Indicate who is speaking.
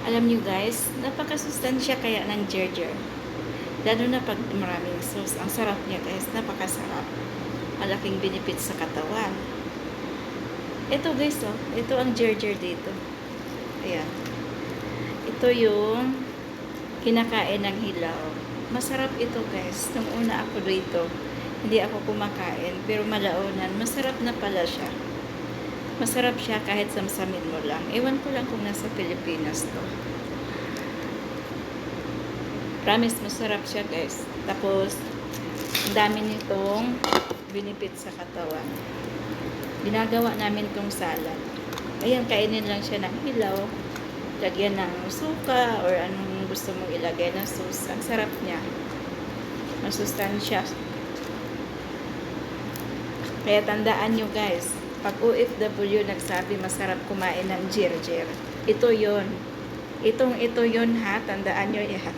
Speaker 1: Alam nyo guys, napakasustansya kaya ng Gerger. Lalo na pag maraming sauce. Ang sarap niya guys, napakasarap. Malaking benefit sa katawan. Ito guys, oh, ito ang Gerger dito. Ayan. Ito yung kinakain ng hilaw. Masarap ito guys. Nung una ako dito, hindi ako kumakain. Pero malaunan, masarap na pala siya. Masarap siya kahit samsamin mo lang. Ewan ko lang kung nasa Pilipinas to. Promise, masarap siya guys. Tapos, ang dami nitong benefit sa katawan. Ginagawa namin tong salad. Ayan, kainin lang siya ng hilaw. Lagyan ng suka or anong gusto mong ilagay na sauce. Ang sarap niya. Masustansya. Kaya tandaan nyo guys, pag OFW nagsabi masarap kumain ng Gerger, ito yon. Ito yon ha, tandaan nyo yan.